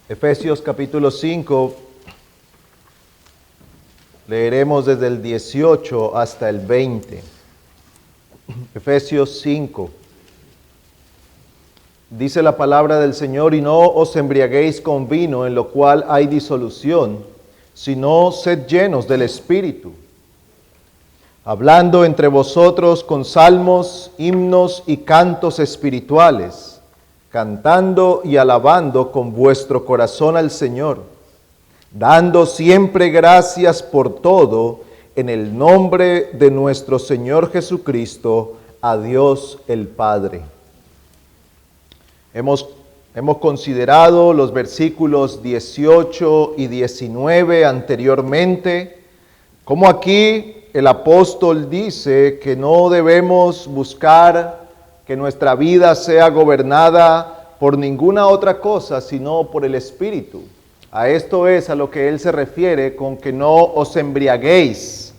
Efesios capítulo 5, leeremos desde el 18 hasta el 20. Efesios 5. Dice la palabra del Señor: y no os embriaguéis con vino, en lo cual hay disolución, sino sed llenos del Espíritu, hablando entre vosotros con salmos, himnos y cantos espirituales, cantando y alabando con vuestro corazón al Señor, dando siempre gracias por todo en el nombre de nuestro Señor Jesucristo, a Dios el Padre. Hemos considerado los versículos 18 y 19 anteriormente, como aquí el apóstol dice que no debemos buscar que nuestra vida sea gobernada por ninguna otra cosa, sino por el Espíritu. A esto es a lo que él se refiere con que no os embriaguéis.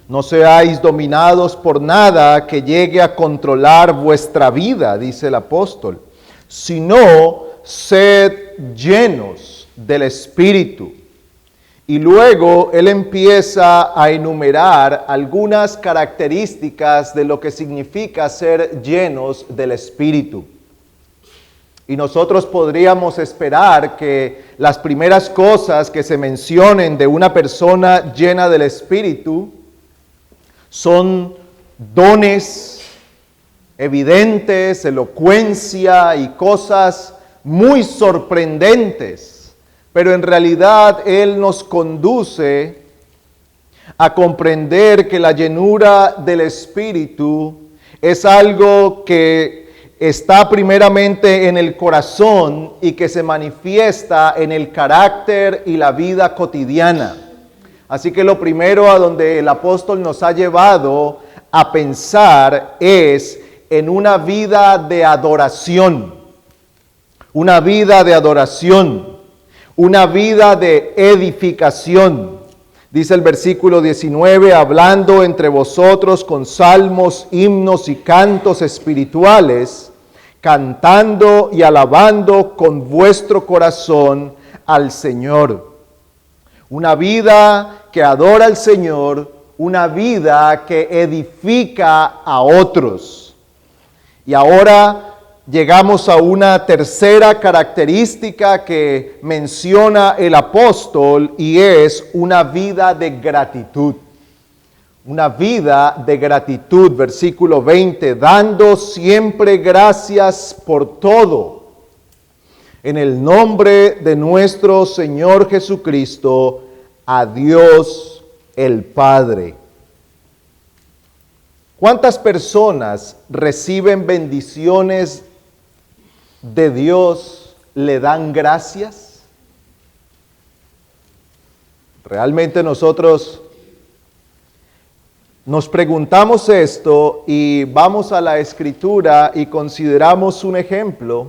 No seáis dominados por nada que llegue a controlar vuestra vida, dice el apóstol, sino sed llenos del Espíritu. Y luego él empieza a enumerar algunas características de lo que significa ser llenos del Espíritu. Y nosotros podríamos esperar que las primeras cosas que se mencionen de una persona llena del Espíritu son dones evidentes, elocuencia y cosas muy sorprendentes. Pero en realidad Él nos conduce a comprender que la llenura del Espíritu es algo que está primeramente en el corazón y que se manifiesta en el carácter y la vida cotidiana. Así que lo primero a donde el apóstol nos ha llevado a pensar es en una vida de adoración. Una vida de adoración. Una vida de edificación. Dice el versículo 19, hablando entre vosotros con salmos, himnos y cantos espirituales, cantando y alabando con vuestro corazón al Señor. Una vida que adora al Señor, una vida que edifica a otros. Y ahora llegamos a una tercera característica que menciona el apóstol y es una vida de gratitud. Una vida de gratitud, versículo 20, dando siempre gracias por todo, en el nombre de nuestro Señor Jesucristo, a Dios el Padre. ¿Cuántas personas reciben bendiciones de Dios, le dan gracias? Realmente nosotros nos preguntamos esto y vamos a la Escritura y consideramos un ejemplo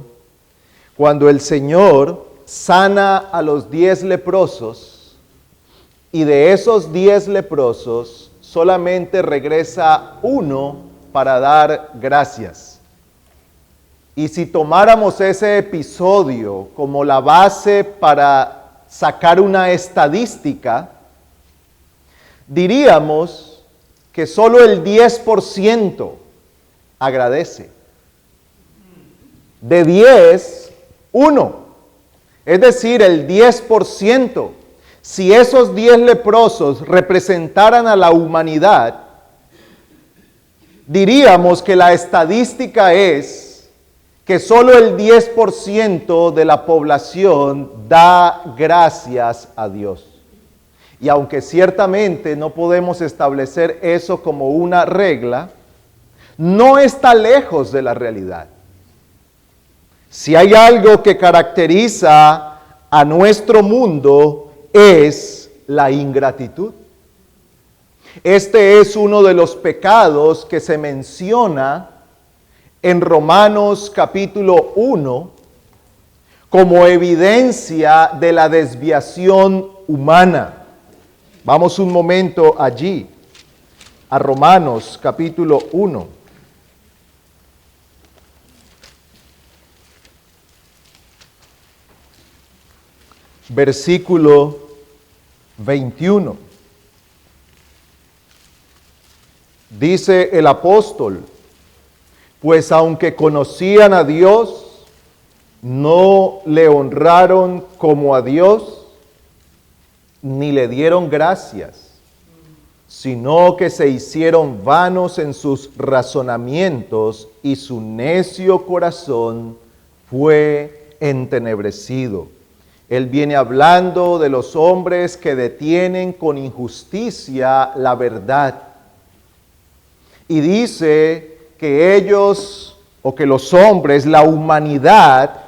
cuando el Señor sana a los 10 leprosos y de esos 10 leprosos solamente regresa uno para dar gracias. Y si tomáramos ese episodio como la base para sacar una estadística, diríamos que solo el 10% agradece. De 10, 1. Es decir, el 10%. Si esos 10 leprosos representaran a la humanidad, diríamos que la estadística es que solo el 10% de la población da gracias a Dios. Y aunque ciertamente no podemos establecer eso como una regla, no está lejos de la realidad. Si hay algo que caracteriza a nuestro mundo es la ingratitud. Este es uno de los pecados que se menciona en Romanos capítulo 1 como evidencia de la desviación humana. Vamos un momento allí, a Romanos capítulo 1. versículo 21. Dice el apóstol, pues aunque conocían a Dios, no le honraron como a Dios, ni le dieron gracias, sino que se hicieron vanos en sus razonamientos y su necio corazón fue entenebrecido. Él viene hablando de los hombres que detienen con injusticia la verdad. Y dice que ellos, o que los hombres, la humanidad,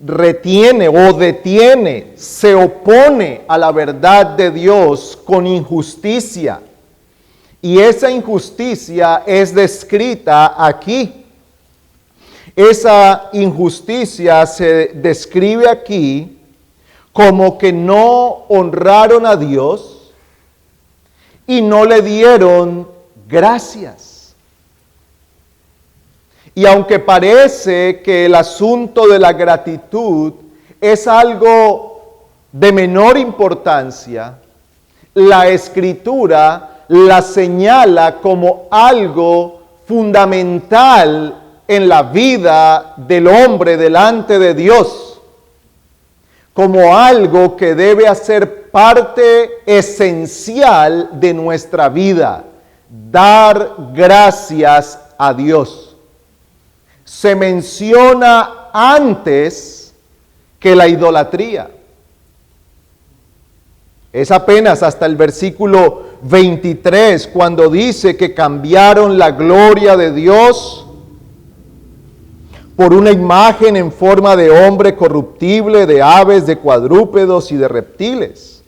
retiene o detiene, se opone a la verdad de Dios con injusticia. Y esa injusticia es descrita aquí. Esa injusticia se describe aquí como que no honraron a Dios y no le dieron gracias. Y aunque parece que el asunto de la gratitud es algo de menor importancia, la Escritura la señala como algo fundamental en la vida del hombre delante de Dios, como algo que debe hacer parte esencial de nuestra vida, dar gracias a Dios. Se menciona antes que la idolatría. Es apenas hasta el versículo 23 cuando dice que cambiaron la gloria de Dios por una imagen en forma de hombre corruptible, de aves, de cuadrúpedos y de reptiles.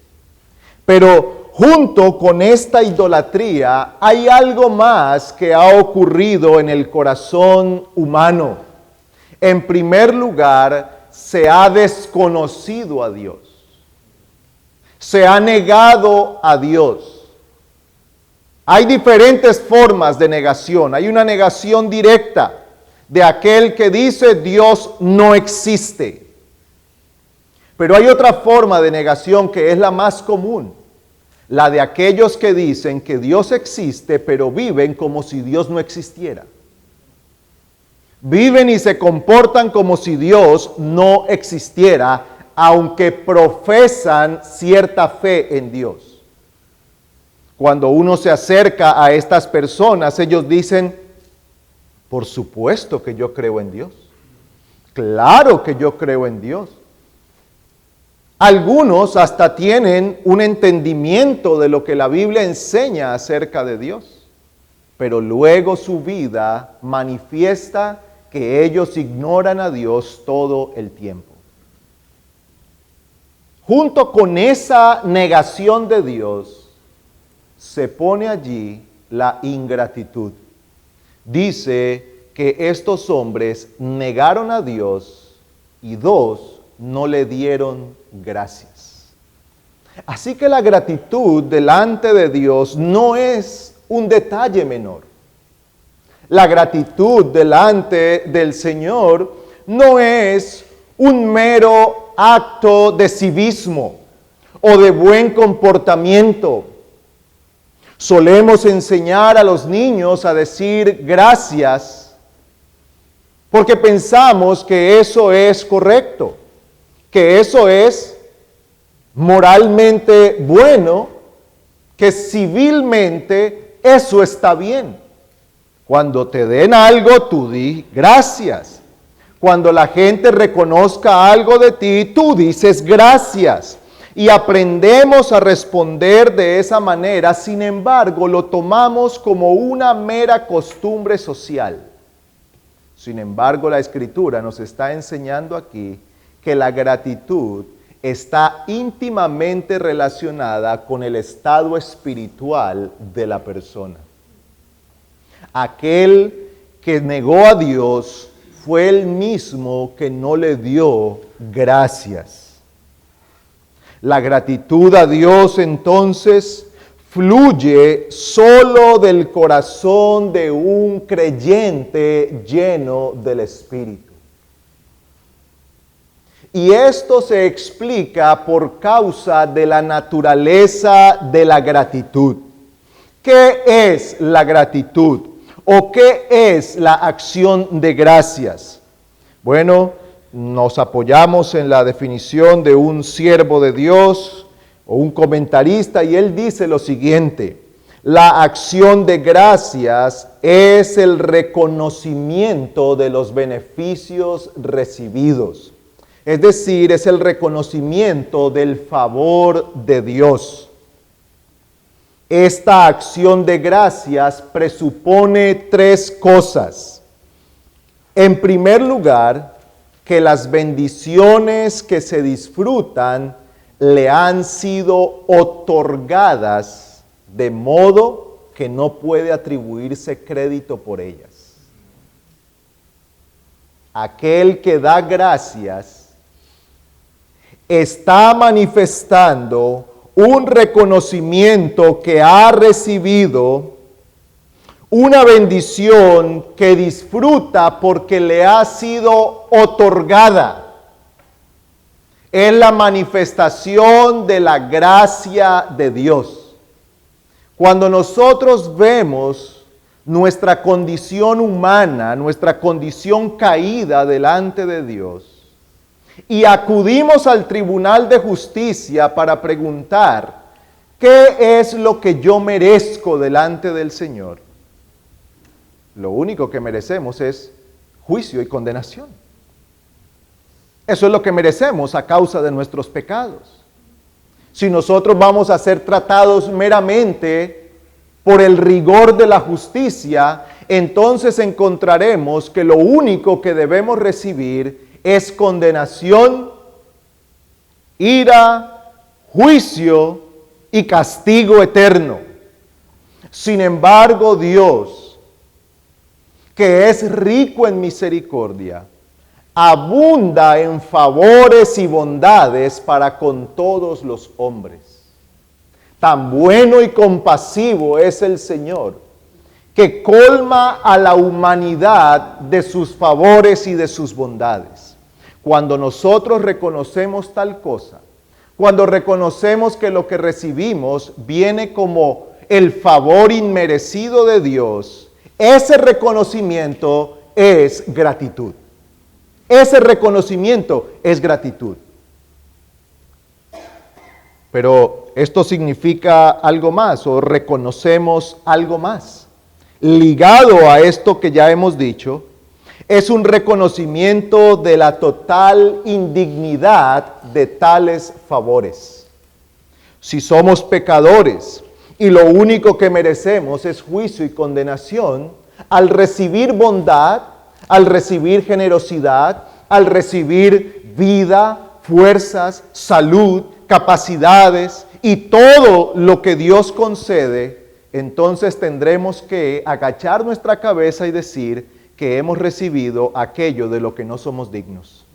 Pero junto con esta idolatría hay algo más que ha ocurrido en el corazón humano. En primer lugar, se ha desconocido a Dios. Se ha negado a Dios. Hay diferentes formas de negación. Hay una negación directa de aquel que dice Dios no existe. Pero hay otra forma de negación que es la más común. La de aquellos que dicen que Dios existe, pero viven como si Dios no existiera. Viven y se comportan como si Dios no existiera, aunque profesan cierta fe en Dios. Cuando uno se acerca a estas personas, ellos dicen, por supuesto que yo creo en Dios. Claro que yo creo en Dios. Algunos hasta tienen un entendimiento de lo que la Biblia enseña acerca de Dios, pero luego su vida manifiesta que ellos ignoran a Dios todo el tiempo. Junto con esa negación de Dios, se pone allí la ingratitud. Dice que estos hombres negaron a Dios y no le dieron gracias. Así que la gratitud delante de Dios no es un detalle menor. La gratitud delante del Señor no es un mero acto de civismo o de buen comportamiento. Solemos enseñar a los niños a decir gracias porque pensamos que eso es correcto, que eso es moralmente bueno, que civilmente eso está bien. Cuando te den algo, tú di gracias. Cuando la gente reconozca algo de ti, tú dices gracias. Y aprendemos a responder de esa manera, sin embargo, lo tomamos como una mera costumbre social. Sin embargo, la Escritura nos está enseñando aquí que la gratitud está íntimamente relacionada con el estado espiritual de la persona. Aquel que negó a Dios fue el mismo que no le dio gracias. La gratitud a Dios entonces fluye solo del corazón de un creyente lleno del Espíritu. Y esto se explica por causa de la naturaleza de la gratitud. ¿Qué es la gratitud? ¿O qué es la acción de gracias? Bueno, nos apoyamos en la definición de un siervo de Dios o un comentarista y él dice lo siguiente: la acción de gracias es el reconocimiento de los beneficios recibidos. Es decir, es el reconocimiento del favor de Dios. Esta acción de gracias presupone tres cosas. En primer lugar, que las bendiciones que se disfrutan le han sido otorgadas de modo que no puede atribuirse crédito por ellas. Aquel que da gracias está manifestando un reconocimiento que ha recibido una bendición que disfruta porque le ha sido otorgada. Es la manifestación de la gracia de Dios. Cuando nosotros vemos nuestra condición humana, nuestra condición caída delante de Dios, y acudimos al tribunal de justicia para preguntar, ¿qué es lo que yo merezco delante del Señor? Lo único que merecemos es juicio y condenación. Eso es lo que merecemos a causa de nuestros pecados. Si nosotros vamos a ser tratados meramente por el rigor de la justicia, entonces encontraremos que lo único que debemos recibir es condenación, ira, juicio y castigo eterno. Sin embargo, Dios, que es rico en misericordia, abunda en favores y bondades para con todos los hombres. Tan bueno y compasivo es el Señor, que colma a la humanidad de sus favores y de sus bondades. Cuando nosotros reconocemos tal cosa, cuando reconocemos que lo que recibimos viene como el favor inmerecido de Dios, ese reconocimiento es gratitud. Ese reconocimiento es gratitud. Pero esto significa algo más, o reconocemos algo más. Ligado a esto que ya hemos dicho, es un reconocimiento de la total indignidad de tales favores. Si somos pecadores y lo único que merecemos es juicio y condenación, al recibir bondad, al recibir generosidad, al recibir vida, fuerzas, salud, capacidades y todo lo que Dios concede, entonces tendremos que agachar nuestra cabeza y decir que hemos recibido aquello de lo que no somos dignos.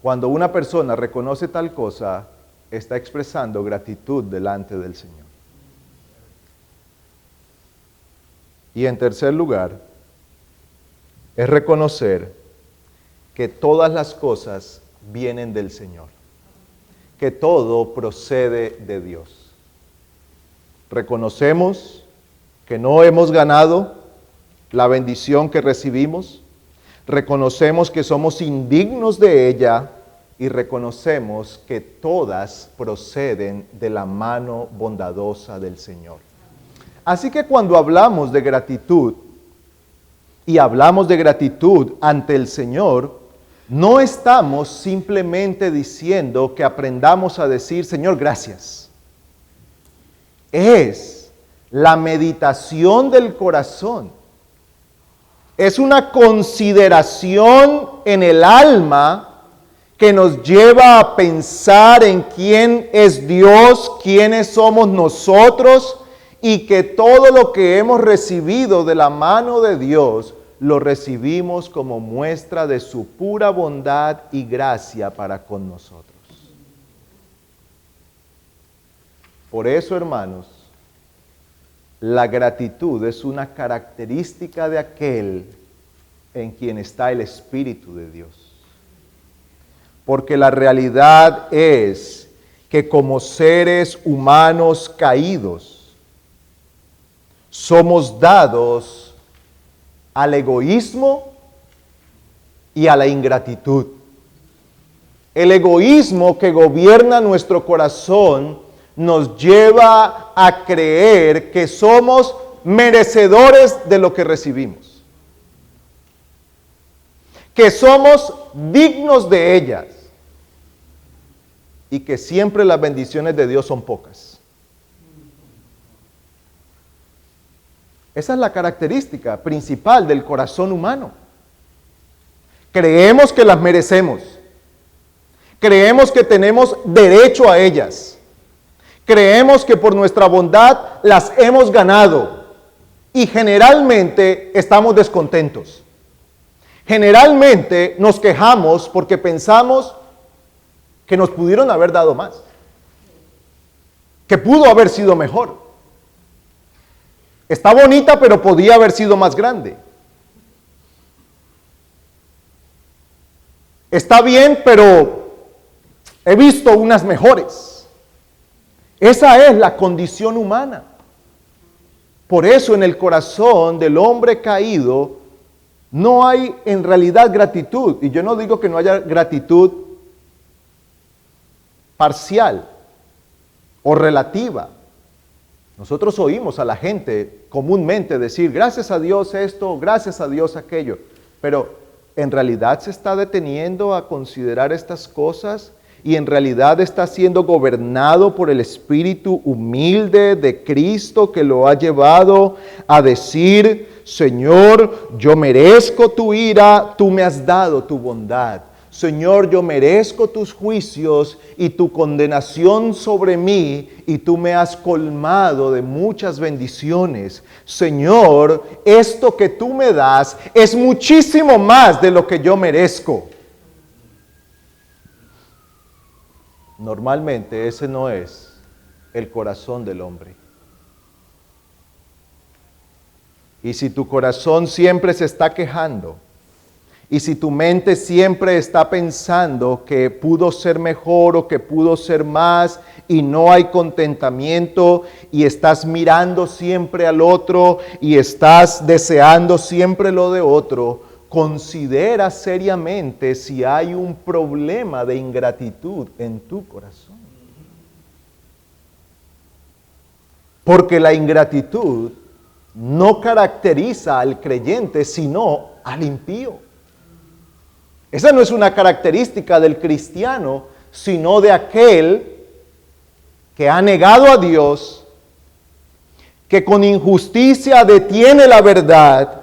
Cuando una persona reconoce tal cosa, está expresando gratitud delante del Señor. Y en tercer lugar, es reconocer que todas las cosas vienen del Señor, que todo procede de Dios. Reconocemos que no hemos ganado la bendición que recibimos, reconocemos que somos indignos de ella y reconocemos que todas proceden de la mano bondadosa del Señor. Así que cuando hablamos de gratitud, y hablamos de gratitud ante el Señor, no estamos simplemente diciendo que aprendamos a decir, Señor, gracias. Es la meditación del corazón. Es una consideración en el alma que nos lleva a pensar en quién es Dios, quiénes somos nosotros, y que todo lo que hemos recibido de la mano de Dios lo recibimos como muestra de su pura bondad y gracia para con nosotros. Por eso, hermanos, la gratitud es una característica de aquel en quien está el Espíritu de Dios. Porque la realidad es que como seres humanos caídos, somos dados al egoísmo y a la ingratitud. El egoísmo que gobierna nuestro corazón nos lleva a creer que somos merecedores de lo que recibimos, que somos dignos de ellas y que siempre las bendiciones de Dios son pocas. Esa es la característica principal del corazón humano. Creemos que las merecemos. Creemos que tenemos derecho a ellas. Creemos que por nuestra bondad las hemos ganado. Y generalmente estamos descontentos. Generalmente nos quejamos porque pensamos que nos pudieron haber dado más. Que pudo haber sido mejor. Está bonita, pero podía haber sido más grande. Está bien, pero he visto unas mejores. Esa es la condición humana. Por eso en el corazón del hombre caído no hay en realidad gratitud. Y yo no digo que no haya gratitud parcial o relativa. Nosotros oímos a la gente comúnmente decir, gracias a Dios esto, gracias a Dios aquello. Pero ¿en realidad se está deteniendo a considerar estas cosas? ¿Y en realidad está siendo gobernado por el espíritu humilde de Cristo que lo ha llevado a decir, Señor, yo merezco tu ira, tú me has dado tu bondad. Señor, yo merezco tus juicios y tu condenación sobre mí, y tú me has colmado de muchas bendiciones. Señor, esto que tú me das es muchísimo más de lo que yo merezco. Normalmente ese no es el corazón del hombre. Y si tu corazón siempre se está quejando, y si tu mente siempre está pensando que pudo ser mejor o que pudo ser más y no hay contentamiento y estás mirando siempre al otro y estás deseando siempre lo de otro, considera seriamente si hay un problema de ingratitud en tu corazón. Porque la ingratitud no caracteriza al creyente, sino al impío. Esa no es una característica del cristiano, sino de aquel que ha negado a Dios, que con injusticia detiene la verdad.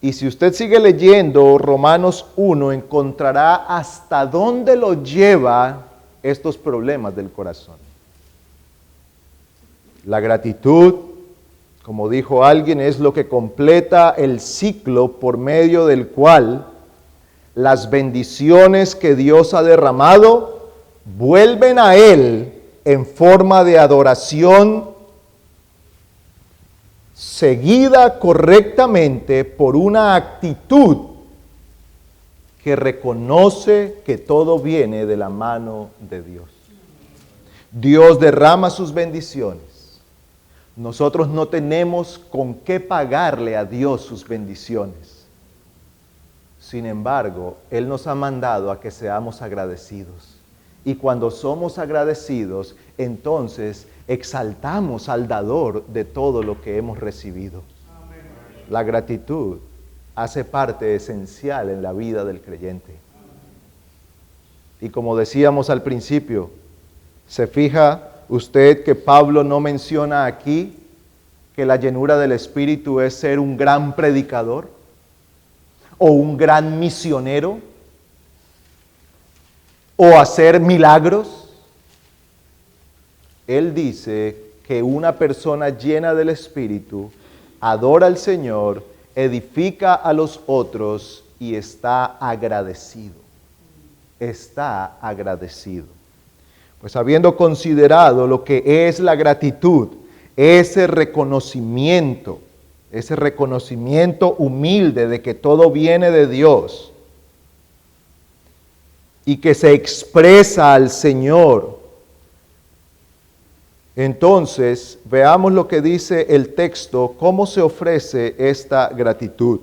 Y si usted sigue leyendo Romanos 1, encontrará hasta dónde lo lleva estos problemas del corazón. La gratitud, como dijo alguien, es lo que completa el ciclo por medio del cual las bendiciones que Dios ha derramado vuelven a Él en forma de adoración seguida correctamente por una actitud que reconoce que todo viene de la mano de Dios. Dios derrama sus bendiciones. Nosotros no tenemos con qué pagarle a Dios sus bendiciones. Sin embargo, Él nos ha mandado a que seamos agradecidos. Y cuando somos agradecidos, entonces exaltamos al dador de todo lo que hemos recibido. Amén. La gratitud hace parte esencial en la vida del creyente. Y como decíamos al principio, ¿se fija usted que Pablo no menciona aquí que la llenura del Espíritu es ser un gran predicador o un gran misionero o hacer milagros? Él dice que una persona llena del Espíritu adora al Señor, edifica a los otros y está agradecido. Está agradecido. Pues habiendo considerado lo que es la gratitud, ese reconocimiento ese reconocimiento humilde de que todo viene de Dios y que se expresa al Señor. Entonces, veamos lo que dice el texto, cómo se ofrece esta gratitud.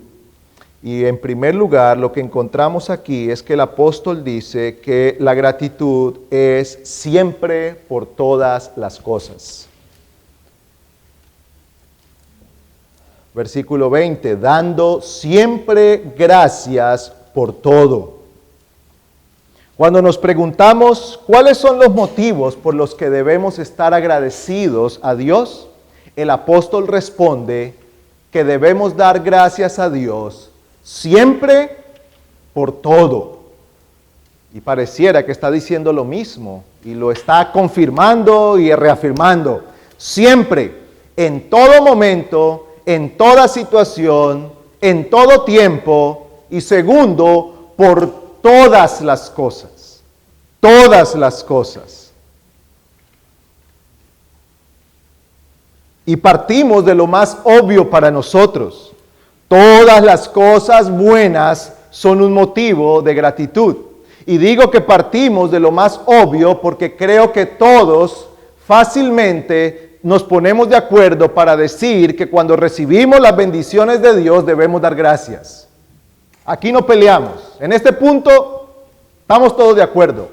Y en primer lugar, lo que encontramos aquí es que el apóstol dice que la gratitud es siempre por todas las cosas. Versículo 20, dando siempre gracias por todo. Cuando nos preguntamos cuáles son los motivos por los que debemos estar agradecidos a Dios, el apóstol responde que debemos dar gracias a Dios siempre por todo. Y pareciera que está diciendo lo mismo y lo está confirmando y reafirmando. Siempre, en todo momento, en toda situación, en todo tiempo y segundo, por todas las cosas. Todas las cosas. Y partimos de lo más obvio para nosotros. Todas las cosas buenas son un motivo de gratitud. Y digo que partimos de lo más obvio porque creo que todos fácilmente nos ponemos de acuerdo para decir que cuando recibimos las bendiciones de Dios debemos dar gracias. Aquí no peleamos. En este punto estamos todos de acuerdo.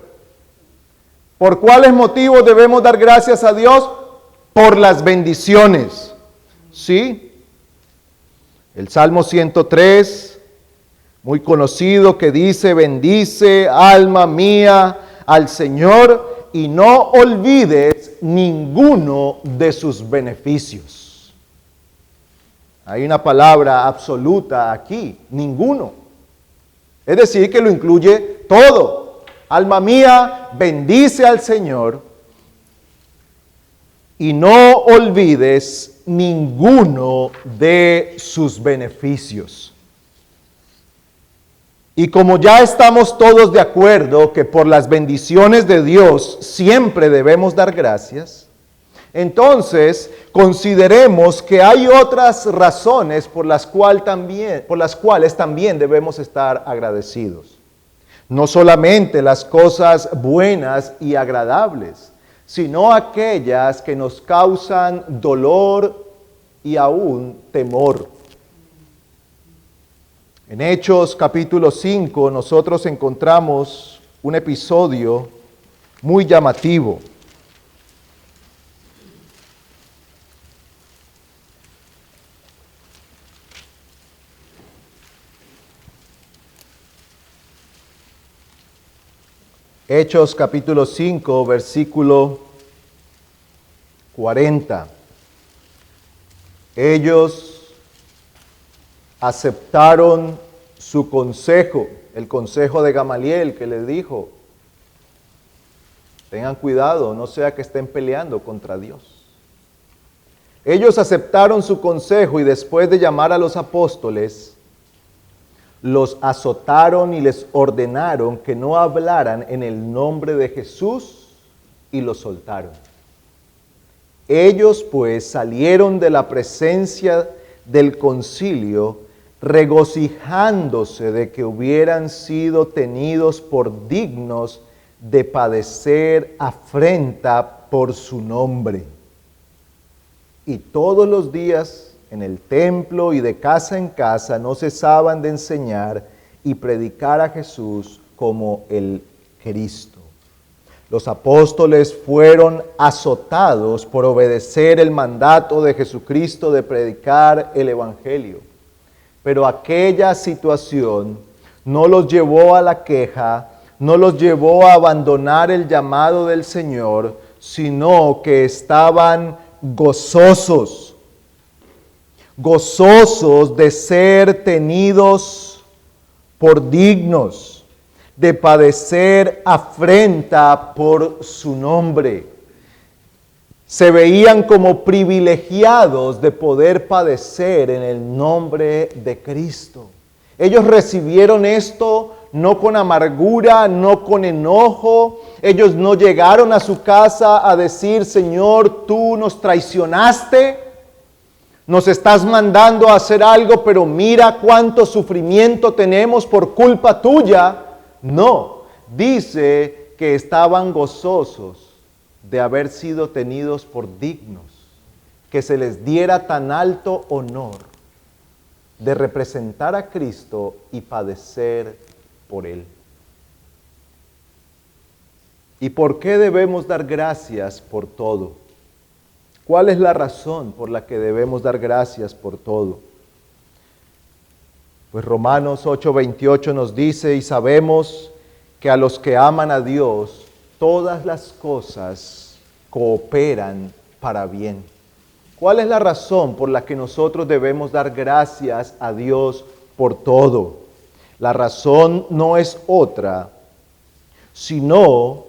¿Por cuáles motivos debemos dar gracias a Dios? Por las bendiciones. ¿Sí? El Salmo 103, muy conocido, que dice, bendice, alma mía, al Señor, y no olvides ninguno de sus beneficios. Hay una palabra absoluta aquí, ninguno. Es decir, que lo incluye todo. Alma mía, bendice al Señor y no olvides ninguno de sus beneficios. Y como ya estamos todos de acuerdo que por las bendiciones de Dios siempre debemos dar gracias, entonces consideremos que hay otras razones por las cuales también debemos estar agradecidos. No solamente las cosas buenas y agradables, sino aquellas que nos causan dolor y aún temor. En Hechos capítulo 5 nosotros encontramos un episodio muy llamativo. Hechos capítulo 5, versículo 40. Ellos aceptaron su consejo, el consejo de Gamaliel que les dijo, tengan cuidado, no sea que estén peleando contra Dios. Ellos aceptaron su consejo y después de llamar a los apóstoles, los azotaron y les ordenaron que no hablaran en el nombre de Jesús y los soltaron. Ellos pues salieron de la presencia del concilio regocijándose de que hubieran sido tenidos por dignos de padecer afrenta por su nombre. Y todos los días en el templo y de casa en casa no cesaban de enseñar y predicar a Jesús como el Cristo. Los apóstoles fueron azotados por obedecer el mandato de Jesucristo de predicar el Evangelio. Pero aquella situación no los llevó a la queja, no los llevó a abandonar el llamado del Señor, sino que estaban gozosos de ser tenidos por dignos, de padecer afrenta por su nombre. Se veían como privilegiados de poder padecer en el nombre de Cristo. Ellos recibieron esto no con amargura, no con enojo. Ellos no llegaron a su casa a decir, Señor, tú nos traicionaste. Nos estás mandando a hacer algo, pero mira cuánto sufrimiento tenemos por culpa tuya. No, dice que estaban gozosos de haber sido tenidos por dignos, que se les diera tan alto honor de representar a Cristo y padecer por Él. ¿Y por qué debemos dar gracias por todo? ¿Cuál es la razón por la que debemos dar gracias por todo? Pues Romanos 8:28 nos dice, y sabemos que a los que aman a Dios, todas las cosas cooperan para bien. ¿Cuál es la razón por la que nosotros debemos dar gracias a Dios por todo? La razón no es otra, sino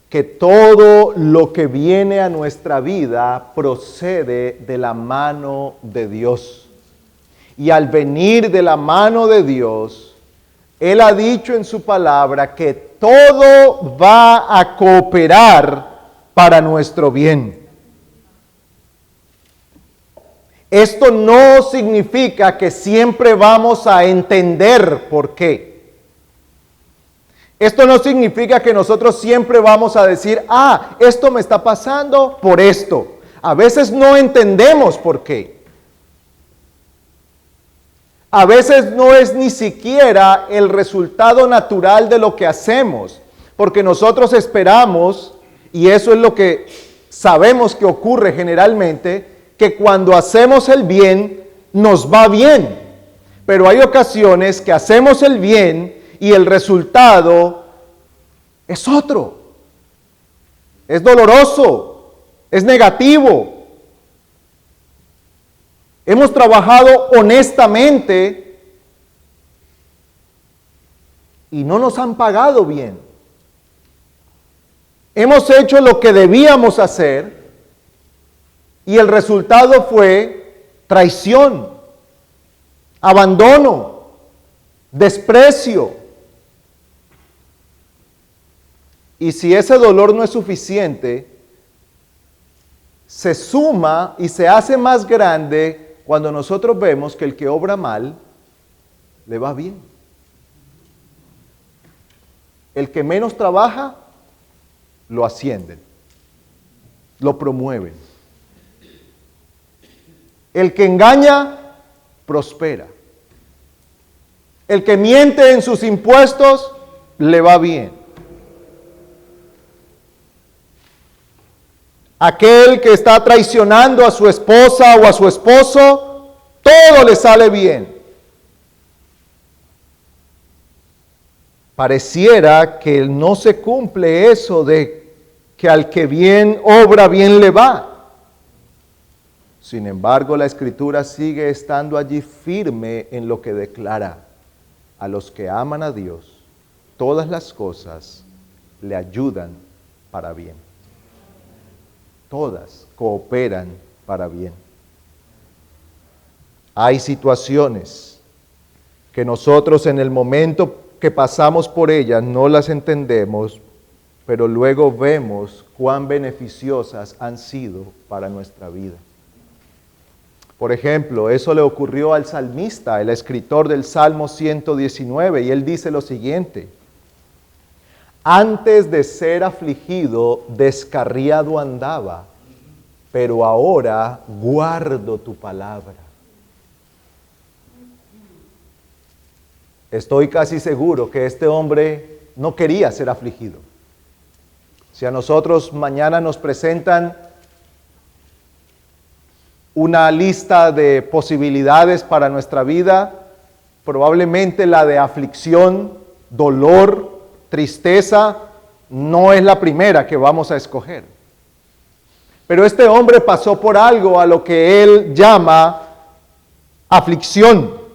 que todo lo que viene a nuestra vida procede de la mano de Dios. Y al venir de la mano de Dios, Él ha dicho en su palabra que todo va a cooperar para nuestro bien. Esto no significa que siempre vamos a entender por qué. Esto no significa que nosotros siempre vamos a decir, esto me está pasando por esto. A veces no entendemos por qué. A veces no es ni siquiera el resultado natural de lo que hacemos, porque nosotros esperamos, y eso es lo que sabemos que ocurre generalmente, que cuando hacemos el bien, nos va bien. Pero hay ocasiones que hacemos el bien y el resultado es otro. Es doloroso, es negativo. Hemos trabajado honestamente y no nos han pagado bien. Hemos hecho lo que debíamos hacer y el resultado fue traición, abandono, desprecio. Y si ese dolor no es suficiente, se suma y se hace más grande cuando nosotros vemos que el que obra mal, le va bien. El que menos trabaja, lo ascienden, lo promueven. El que engaña, prospera. El que miente en sus impuestos, le va bien. Aquel que está traicionando a su esposa o a su esposo, todo le sale bien. Pareciera que no se cumple eso de que al que bien obra, bien le va. Sin embargo, la Escritura sigue estando allí firme en lo que declara: a los que aman a Dios, todas las cosas le ayudan para bien. Todas cooperan para bien. Hay situaciones que nosotros en el momento que pasamos por ellas no las entendemos, pero luego vemos cuán beneficiosas han sido para nuestra vida. Por ejemplo, eso le ocurrió al salmista, el escritor del Salmo 119, y él dice lo siguiente: antes de ser afligido, descarriado andaba, pero ahora guardo tu palabra. Estoy casi seguro que este hombre no quería ser afligido. Si a nosotros mañana nos presentan una lista de posibilidades para nuestra vida, probablemente la de aflicción, dolor, tristeza, no es la primera que vamos a escoger. Pero este hombre pasó por algo a lo que él llama aflicción.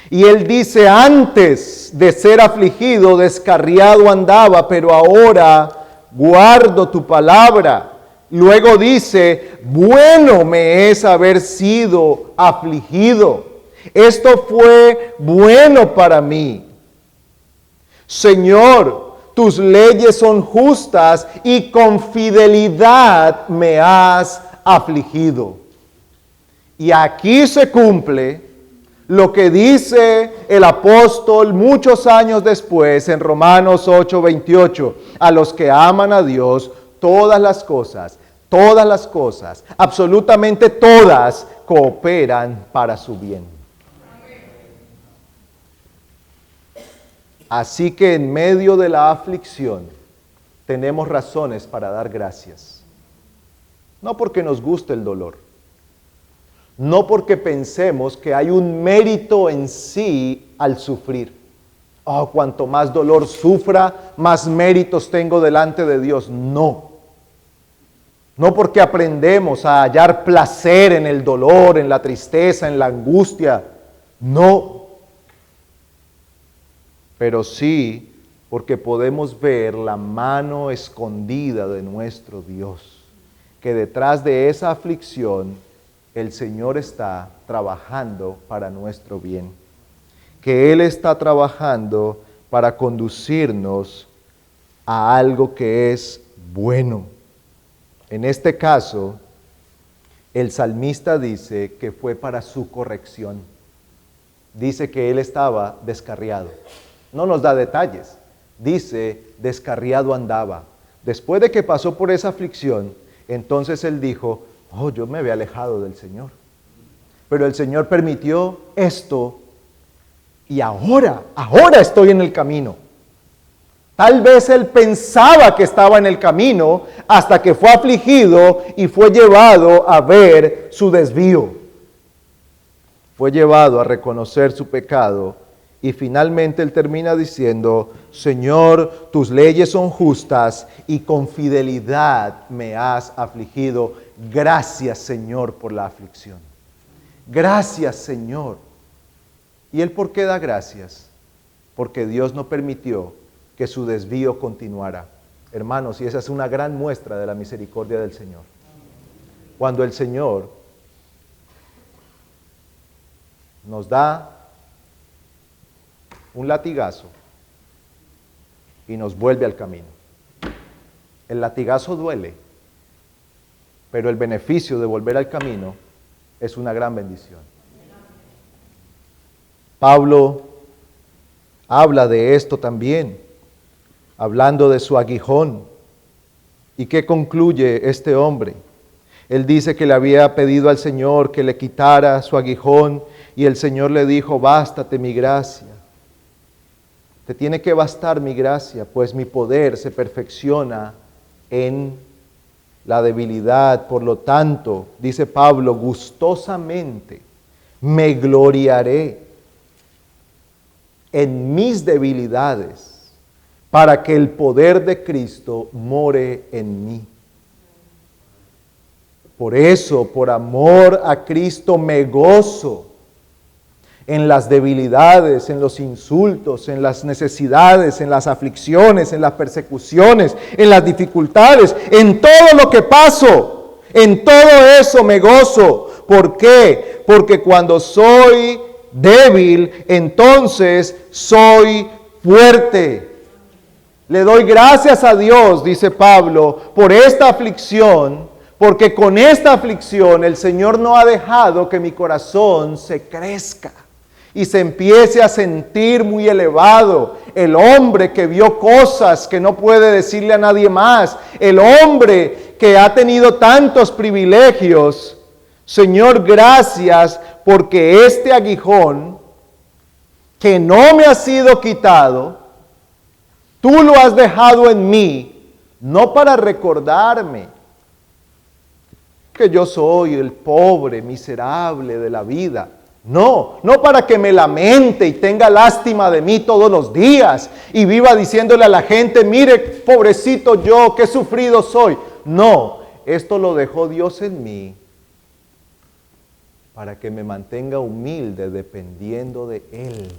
Y él dice: antes de ser afligido, descarriado andaba, pero ahora guardo tu palabra. Luego dice: bueno me es haber sido afligido. Esto fue bueno para mí. Señor, tus leyes son justas y con fidelidad me has afligido. Y aquí se cumple lo que dice el apóstol muchos años después en Romanos 8:28. A los que aman a Dios, todas las cosas, absolutamente todas, cooperan para su bien. Así que en medio de la aflicción tenemos razones para dar gracias. No porque nos guste el dolor, no porque pensemos que hay un mérito en sí al sufrir. Oh, cuanto más dolor sufra, más méritos tengo delante de Dios. No. No porque aprendemos a hallar placer en el dolor, en la tristeza, en la angustia. No. Pero sí porque podemos ver la mano escondida de nuestro Dios, que detrás de esa aflicción el Señor está trabajando para nuestro bien, que Él está trabajando para conducirnos a algo que es bueno. En este caso, el salmista dice que fue para su corrección. Dice que él estaba descarriado. No nos da detalles. Dice, descarriado andaba. Después de que pasó por esa aflicción, entonces él dijo, oh, yo me había alejado del Señor. Pero el Señor permitió esto y ahora estoy en el camino. Tal vez él pensaba que estaba en el camino hasta que fue afligido y fue llevado a ver su desvío. Fue llevado a reconocer su pecado y finalmente él termina diciendo, Señor, tus leyes son justas y con fidelidad me has afligido. Gracias, Señor, por la aflicción. Gracias, Señor. ¿Y él por qué da gracias? Porque Dios no permitió que su desvío continuara. Hermanos, y esa es una gran muestra de la misericordia del Señor. Cuando el Señor nos da un latigazo y nos vuelve al camino. El latigazo duele, pero el beneficio de volver al camino es una gran bendición. Pablo habla de esto también, hablando de su aguijón. ¿Y qué concluye este hombre? Él dice que le había pedido al Señor que le quitara su aguijón y el Señor le dijo, bástate mi gracia. Te tiene que bastar mi gracia, pues mi poder se perfecciona en la debilidad. Por lo tanto, dice Pablo, gustosamente me gloriaré en mis debilidades, para que el poder de Cristo more en mí. Por eso, por amor a Cristo, me gozo en las debilidades, en los insultos, en las necesidades, en las aflicciones, en las persecuciones, en las dificultades, en todo lo que paso. En todo eso me gozo. ¿Por qué? Porque cuando soy débil, entonces soy fuerte. Le doy gracias a Dios, dice Pablo, por esta aflicción, porque con esta aflicción el Señor no ha dejado que mi corazón se crezca y se empiece a sentir muy elevado. El hombre que vio cosas que no puede decirle a nadie más, el hombre que ha tenido tantos privilegios. Señor, gracias porque este aguijón que no me ha sido quitado, tú lo has dejado en mí, no para recordarme que yo soy el pobre, miserable de la vida. No para que me lamente y tenga lástima de mí todos los días y viva diciéndole a la gente, mire, pobrecito yo, qué sufrido soy. No, esto lo dejó Dios en mí para que me mantenga humilde dependiendo de Él.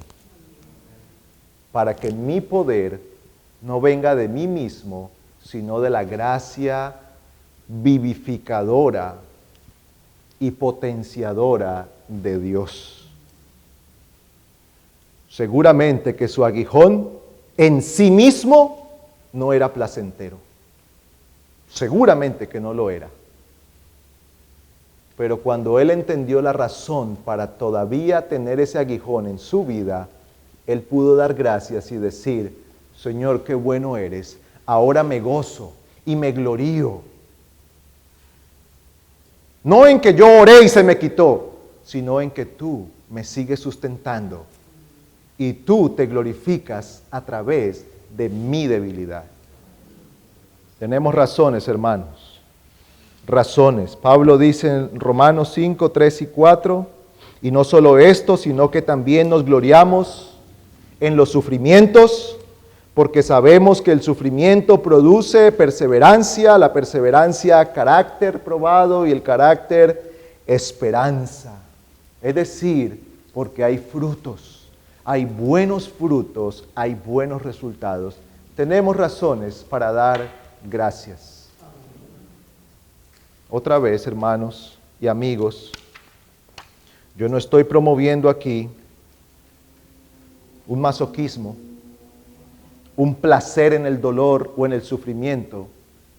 Para que mi poder no venga de mí mismo, sino de la gracia vivificadora y potenciadora de Dios. Seguramente que su aguijón en sí mismo no era placentero. Seguramente que no lo era. Pero cuando él entendió la razón para todavía tener ese aguijón en su vida, él pudo dar gracias y decir, Señor, qué bueno eres, ahora me gozo y me glorío. No en que yo oré y se me quitó, sino en que tú me sigues sustentando y tú te glorificas a través de mi debilidad. Tenemos razones, hermanos, razones. Pablo dice en Romanos 5, 3 y 4, y no solo esto, sino que también nos gloriamos en los sufrimientos, porque sabemos que el sufrimiento produce perseverancia, la perseverancia carácter probado y el carácter esperanza. Es decir, porque hay frutos, hay buenos frutos, hay buenos resultados. Tenemos razones para dar gracias. Otra vez, hermanos y amigos, yo no estoy promoviendo aquí un masoquismo, un placer en el dolor o en el sufrimiento.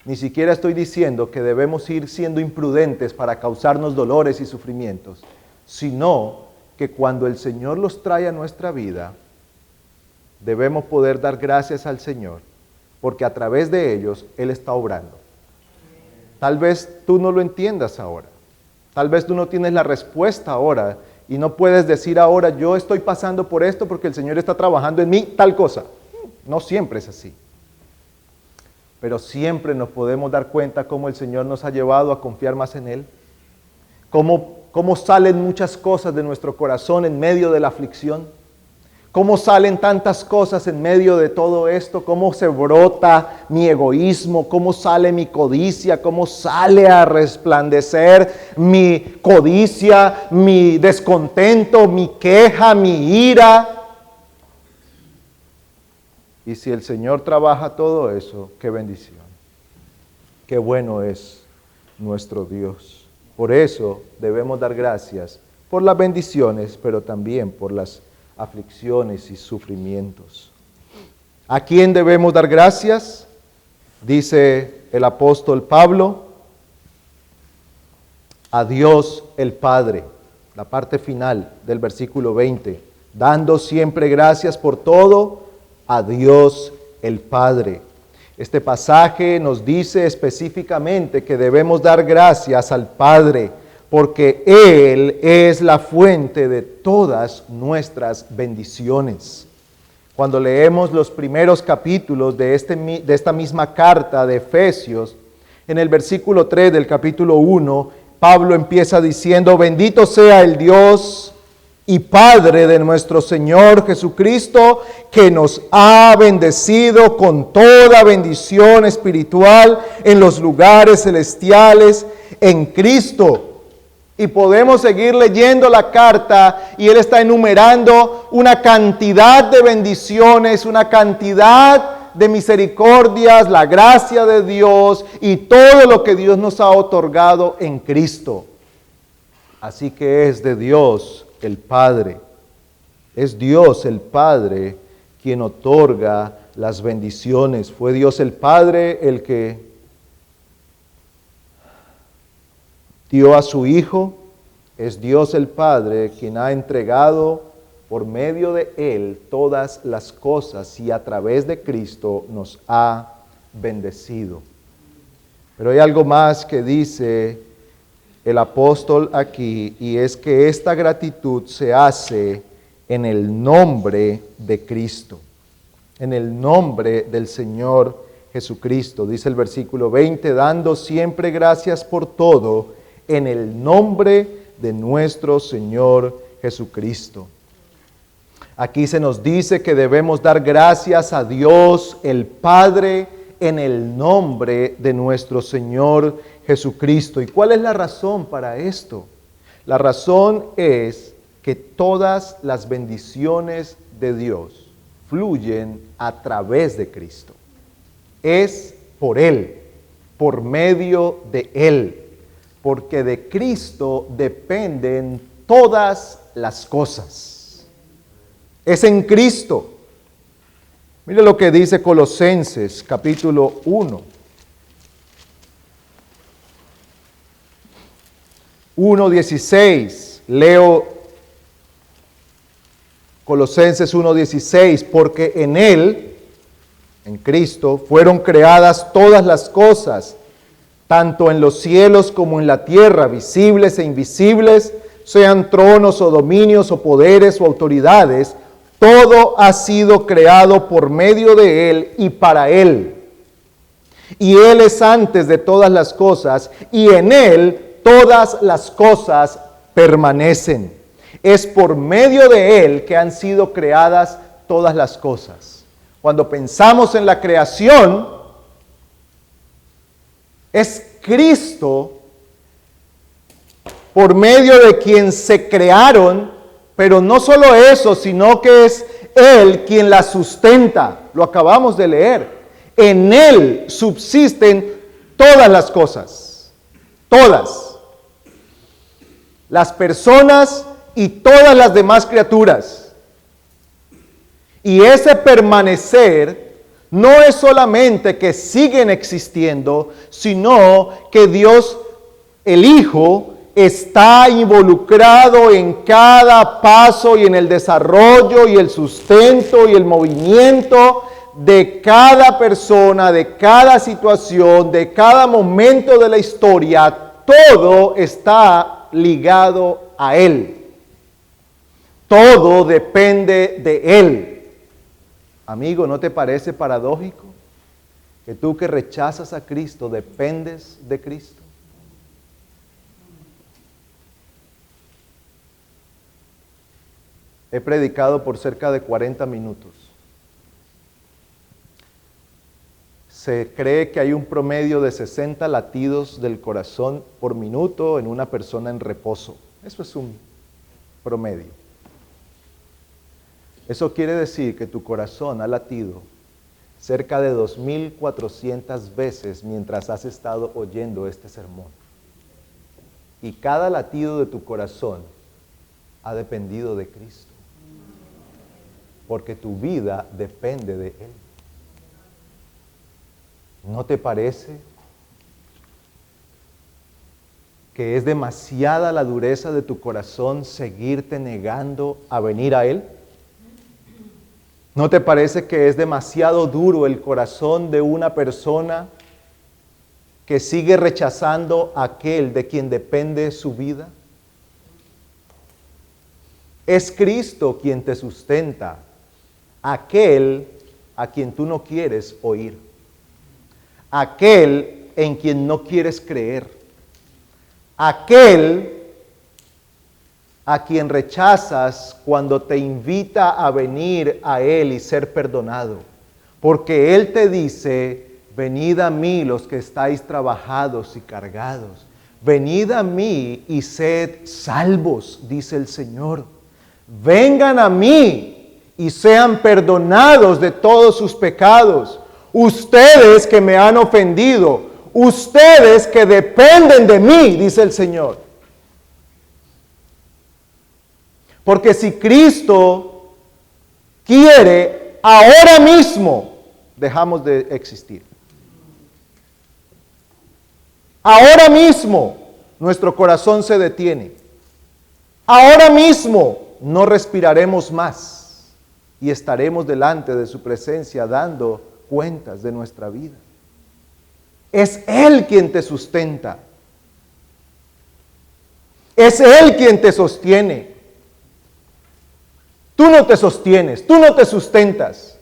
Ni siquiera estoy diciendo que debemos ir siendo imprudentes para causarnos dolores y sufrimientos, sino que cuando el Señor los trae a nuestra vida, debemos poder dar gracias al Señor, porque a través de ellos Él está obrando. Tal vez tú no lo entiendas ahora, tal vez tú no tienes la respuesta ahora, y no puedes decir ahora, yo estoy pasando por esto porque el Señor está trabajando en mí tal cosa. No siempre es así. Pero siempre nos podemos dar cuenta cómo el Señor nos ha llevado a confiar más en Él. Cómo salen muchas cosas de nuestro corazón en medio de la aflicción. Cómo salen tantas cosas en medio de todo esto. Cómo se brota mi egoísmo. Cómo sale mi codicia. Cómo sale a resplandecer mi codicia, mi descontento, mi queja, mi ira. Y si el Señor trabaja todo eso, qué bendición. Qué bueno es nuestro Dios. Por eso debemos dar gracias por las bendiciones, pero también por las aflicciones y sufrimientos. ¿A quién debemos dar gracias? Dice el apóstol Pablo, a Dios el Padre. La parte final del versículo 20. Dando siempre gracias por todo a Dios el Padre. Este pasaje nos dice específicamente que debemos dar gracias al Padre, porque Él es la fuente de todas nuestras bendiciones. Cuando leemos los primeros capítulos de esta misma carta de Efesios, en el versículo 3 del capítulo 1, Pablo empieza diciendo, bendito sea el Dios y Padre de nuestro Señor Jesucristo, que nos ha bendecido con toda bendición espiritual en los lugares celestiales en Cristo. Y podemos seguir leyendo la carta y él está enumerando una cantidad de bendiciones, una cantidad de misericordias, la gracia de Dios y todo lo que Dios nos ha otorgado en Cristo. Así que es de Dios el Padre. Es Dios el Padre quien otorga las bendiciones. Fue Dios el Padre el que dio a su Hijo. Es Dios el Padre quien ha entregado por medio de Él todas las cosas y a través de Cristo nos ha bendecido. Pero hay algo más que dice el apóstol aquí, y es que esta gratitud se hace en el nombre de Cristo, en el nombre del Señor Jesucristo. Dice el versículo 20, dando siempre gracias por todo en el nombre de nuestro Señor Jesucristo. Aquí se nos dice que debemos dar gracias a Dios el Padre en el nombre de nuestro Señor Jesucristo. ¿Y cuál es la razón para esto? La razón es que todas las bendiciones de Dios fluyen a través de Cristo. Es por Él, por medio de Él, porque de Cristo dependen todas las cosas. Es en Cristo. Mire lo que dice Colosenses capítulo 1. 1:16. Leo Colosenses 1:16, porque en Él, en Cristo, fueron creadas todas las cosas, tanto en los cielos como en la tierra, visibles e invisibles, sean tronos o dominios o poderes o autoridades, todo ha sido creado por medio de Él y para Él. Y Él es antes de todas las cosas, y en Él todas las cosas permanecen. Es por medio de Él que han sido creadas todas las cosas. Cuando pensamos en la creación, es Cristo por medio de quien se crearon, pero no solo eso, sino que es Él quien la sustenta. Lo acabamos de leer. En Él subsisten todas las cosas, todas. Las personas y todas las demás criaturas. Y ese permanecer no es solamente que siguen existiendo, sino que Dios, el Hijo, está involucrado en cada paso y en el desarrollo y el sustento y el movimiento de cada persona, de cada situación, de cada momento de la historia. Todo está ligado a Él. Todo depende de Él. Amigo, ¿no te parece paradójico que tú que rechazas a Cristo dependes de Cristo? He predicado por cerca de 40 minutos. Se cree que hay un promedio de 60 latidos del corazón por minuto en una persona en reposo. Eso es un promedio. Eso quiere decir que tu corazón ha latido cerca de 2.400 veces mientras has estado oyendo este sermón. Y cada latido de tu corazón ha dependido de Cristo. Porque tu vida depende de Él. ¿No te parece que es demasiada la dureza de tu corazón seguirte negando a venir a Él? ¿No te parece que es demasiado duro el corazón de una persona que sigue rechazando a aquel de quien depende su vida? Es Cristo quien te sustenta, aquel a quien tú no quieres oír, aquel en quien no quieres creer, aquel a quien rechazas cuando te invita a venir a Él y ser perdonado. Porque Él te dice, venid a mí los que estáis trabajados y cargados. Venid a mí y sed salvos, dice el Señor. Vengan a mí y sean perdonados de todos sus pecados. Ustedes que me han ofendido, ustedes que dependen de mí, dice el Señor. Porque si Cristo quiere, ahora mismo dejamos de existir. Ahora mismo nuestro corazón se detiene. Ahora mismo no respiraremos más y estaremos delante de su presencia dando cuentas de nuestra vida. Es Él quien te sustenta. Es Él quien te sostiene. Tú no te sostienes, tú no te sustentas.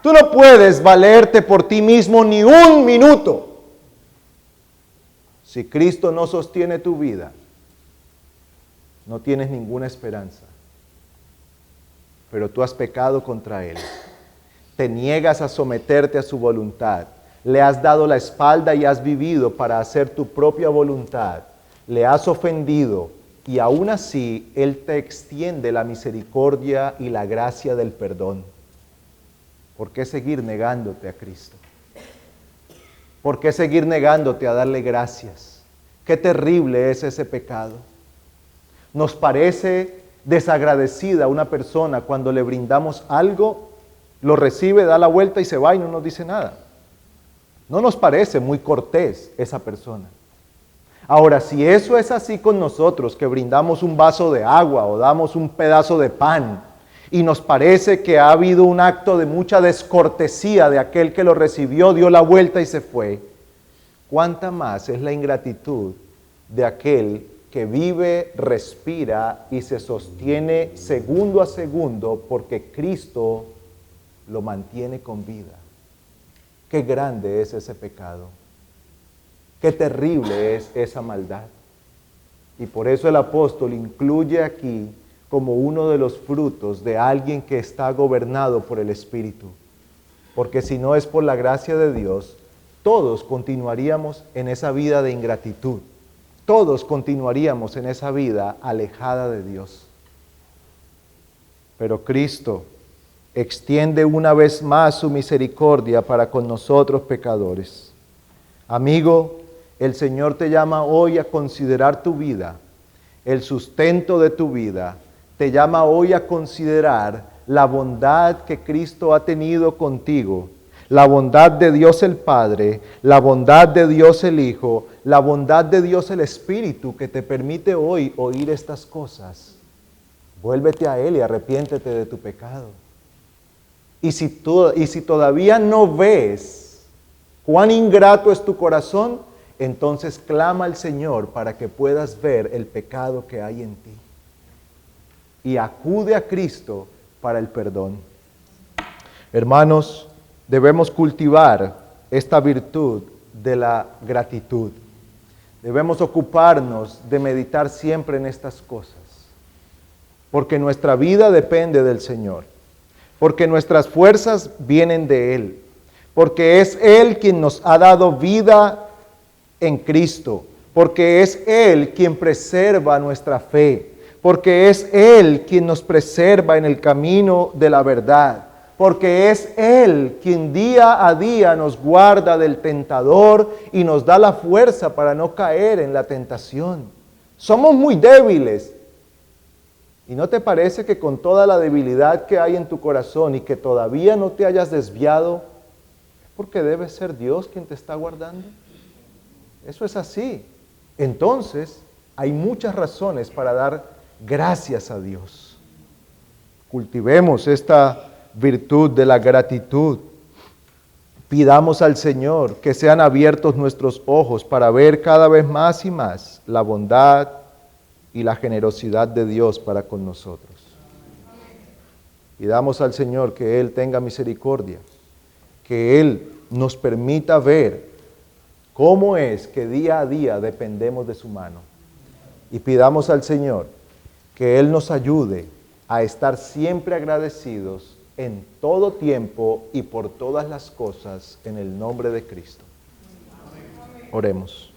Tú no puedes valerte por ti mismo ni un minuto. Si Cristo no sostiene tu vida, no tienes ninguna esperanza. Pero tú has pecado contra Él. Te niegas a someterte a su voluntad. Le has dado la espalda y has vivido para hacer tu propia voluntad. Le has ofendido. Y aún así, Él te extiende la misericordia y la gracia del perdón. ¿Por qué seguir negándote a Cristo? ¿Por qué seguir negándote a darle gracias? Qué terrible es ese pecado. Nos parece desagradecida una persona cuando le brindamos algo, lo recibe, da la vuelta y se va y no nos dice nada. No nos parece muy cortés esa persona. Ahora, si eso es así con nosotros, que brindamos un vaso de agua o damos un pedazo de pan, y nos parece que ha habido un acto de mucha descortesía de aquel que lo recibió, dio la vuelta y se fue, ¿cuánta más es la ingratitud de aquel que vive, respira y se sostiene segundo a segundo porque Cristo lo mantiene con vida? Qué grande es ese pecado. Qué terrible es esa maldad. Y por eso el apóstol incluye aquí como uno de los frutos de alguien que está gobernado por el Espíritu. Porque si no es por la gracia de Dios, todos continuaríamos en esa vida de ingratitud. Todos continuaríamos en esa vida alejada de Dios. Pero Cristo extiende una vez más su misericordia para con nosotros pecadores. Amigo, el Señor te llama hoy a considerar tu vida, el sustento de tu vida. Te llama hoy a considerar la bondad que Cristo ha tenido contigo, la bondad de Dios el Padre, la bondad de Dios el Hijo, la bondad de Dios el Espíritu que te permite hoy oír estas cosas. Vuélvete a Él y arrepiéntete de tu pecado. Y si todavía no ves cuán ingrato es tu corazón, entonces clama al Señor para que puedas ver el pecado que hay en ti. Y acude a Cristo para el perdón. Hermanos, debemos cultivar esta virtud de la gratitud. Debemos ocuparnos de meditar siempre en estas cosas. Porque nuestra vida depende del Señor. Porque nuestras fuerzas vienen de Él. Porque es Él quien nos ha dado vida en Cristo. Porque es Él quien preserva nuestra fe. Porque es Él quien nos preserva en el camino de la verdad. Porque es Él quien día a día nos guarda del tentador y nos da la fuerza para no caer en la tentación. Somos muy débiles. ¿Y no te parece que con toda la debilidad que hay en tu corazón y que todavía no te hayas desviado, es porque debe ser Dios quien te está guardando? Eso es así. Entonces, hay muchas razones para dar gracias a Dios. Cultivemos esta virtud de la gratitud. Pidamos al Señor que sean abiertos nuestros ojos para ver cada vez más y más la bondad y la generosidad de Dios para con nosotros. Pidamos al Señor que Él tenga misericordia, que Él nos permita ver cómo es que día a día dependemos de su mano. Y pidamos al Señor que Él nos ayude a estar siempre agradecidos en todo tiempo y por todas las cosas en el nombre de Cristo. Oremos.